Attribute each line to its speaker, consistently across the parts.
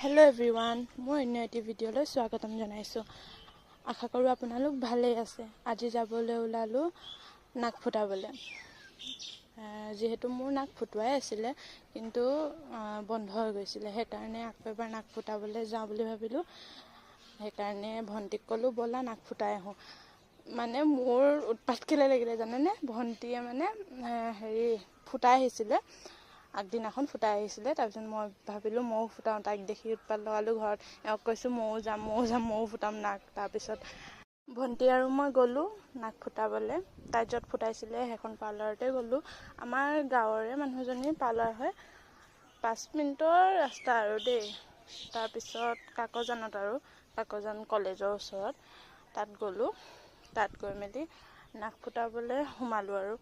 Speaker 1: Hello' everyone, মই অন্য এটি ভিডিঅ'লৈ স্বাগতম জনাইছোঁ। আশা কৰোঁ আপোনালোক ভালেই আছে। আজি যাবলৈ ওলালোঁ নাক ফুটাবলৈ। যিহেতু মোৰ নাক ফুটোৱাই আছিলে, কিন্তু বন্ধ হৈ গৈছিলে, সেইকাৰণে আকৌ এবাৰ নাক ফুটাবলৈ যাওঁ বুলি ভাবিলোঁ। সেইকাৰণে ভণ্টিক ক'লোঁ, ব'লা নাক ফুটাই আহোঁ। মানে মোৰ উৎপাত কেলৈ লাগিলে জানেনে? ভণ্টিয়ে ফুটাই আহিছিলে, আগদিনাখন ফুটাই আহিছিলে। তাৰপিছত মই ভাবিলোঁ ময়ো ফুটাওঁ, তাইক দেখি উৎপাত লগালোঁ ঘৰত। এওঁক কৈছোঁ ময়ো যাম, ময়ো ফুটাম নাক। তাৰপিছত ভণ্টি আৰু মই গ'লোঁ নাক ফুটাবলৈ। তাই য'ত ফুটাইছিলে সেইখন পাৰ্লাৰতে গ'লোঁ। আমাৰ গাঁৱৰে মানুহজনীৰ পাৰ্লাৰ হয়, 5 মিনিটৰ ৰাস্তা আৰু দেই। তাৰপিছত কাকজান কলেজৰ ওচৰত তাত গ'লোঁ। তাত গৈ মেলি নাক ফুটাবলৈ সোমালোঁ আৰু।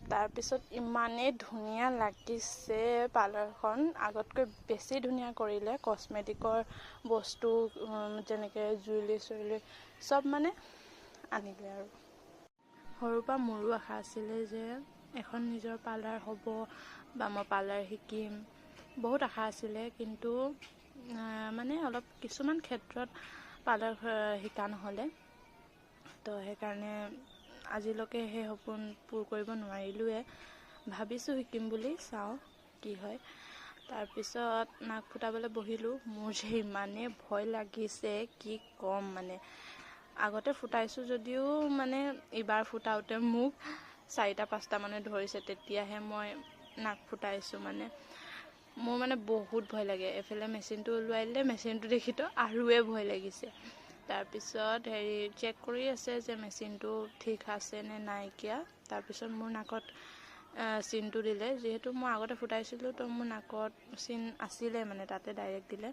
Speaker 1: তাৰপিছত ইমানেই ধুনীয়া লাগিছে পাৰ্লাৰখন, আগতকৈ বেছি ধুনীয়া কৰিলে। কচমেটিকৰ বস্তু যেনেকৈ জুৱেলাৰী চব মানে আনিলে আৰু। সৰুৰ পৰা মোৰো আশা আছিলে যে এখন নিজৰ পাৰ্লাৰ হ'ব বা মই পাৰ্লাৰ শিকিম, বহুত আশা আছিলে। কিন্তু অলপ কিছুমান ক্ষেত্ৰত পাৰ্লাৰ শিকা নহ'লে, তো সেইকাৰণে আজিলৈকে সেই সপোন পূৰ কৰিব নোৱাৰিলোঁৱে। ভাবিছোঁ শিকিম বুলি, চাওঁ কি হয়। তাৰপিছত নাক ফুটাবলৈ বহিলোঁ। মোৰ যে ইমানেই ভয় লাগিছে কি ক'ম মানে। আগতে ফুটাইছোঁ যদিও এইবাৰ ফুটাওঁতে মোক 4-5টা মানে ধৰিছে, তেতিয়াহে মই নাক ফুটাইছোঁ মোৰ বহুত ভয় লাগে। এফালে মেচিনটো ওলোৱাই দিলে, মেচিনটো দেখিতো আৰুৱে ভয় লাগিছে। তাৰপিছত চেক কৰি আছে যে মেচিনটো ঠিক আছে নে নাইকিয়া। তাৰপিছত মোৰ নাকত চিনটো দিলে। যিহেতু মই আগতে ফুটাইছিলোঁ, তো মোৰ নাকত চিন আছিলে, তাতে ডাইৰেক্ট দিলে।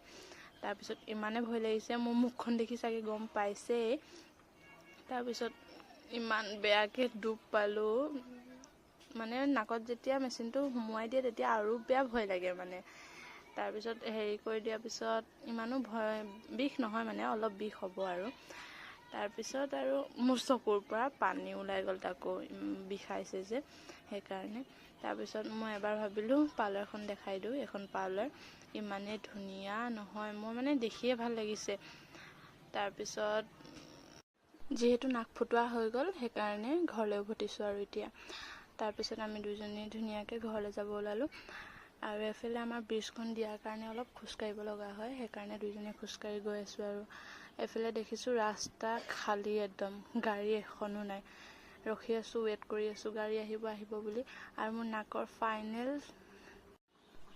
Speaker 1: তাৰপিছত ইমানে ভয় লাগিছে, মোৰ মুখখন দেখি চাগে গম পাইছেই। তাৰপিছত ইমান বেয়াকৈ দুখ পালোঁ। নাকত যেতিয়া মেচিনটো সোমোৱাই দিয়ে, তেতিয়া আৰু বেয়া ভয় লাগে তাৰপিছত কৰি দিয়াৰ পিছত ইমানো বিষ নহয়, অলপ বিষ হ'ব আৰু। তাৰপিছত আৰু মোৰ চকুৰ পৰা পানী ওলাই গ'ল, তাকো বিষাইছে যে সেইকাৰণে। তাৰপিছত মই এবাৰ ভাবিলোঁ পাৰ্লাৰখন দেখাই দিওঁ। এখন পাৰ্লাৰ ইমানেই ধুনীয়া নহয়, মোৰ দেখিয়ে ভাল লাগিছে। তাৰপিছত যিহেতু নাক ফুটোৱা হৈ গ'ল, সেইকাৰণে ঘৰলৈ উভতিছোঁ আৰু এতিয়া। তাৰপিছত আমি দুজনী ধুনীয়াকৈ ঘৰলৈ যাব ওলালোঁ। আৰু এফালে আমাৰ ব্ৰিজখন দিয়াৰ কাৰণে অলপ খোজকাঢ়িব লগা হয়, সেইকাৰণে দুইজনীয়ে খোজকাঢ়ি গৈ আছোঁ আৰু। এফালে দেখিছোঁ ৰাস্তা খালী একদম, গাড়ী এখনো নাই। ৰখি আছোঁ, ৱেইট কৰি আছোঁ গাড়ী আহিব বুলি। আৰু মোৰ নাকৰ ফাইনেল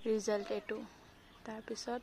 Speaker 1: ৰিজাল্ট এইটো। তাৰপিছত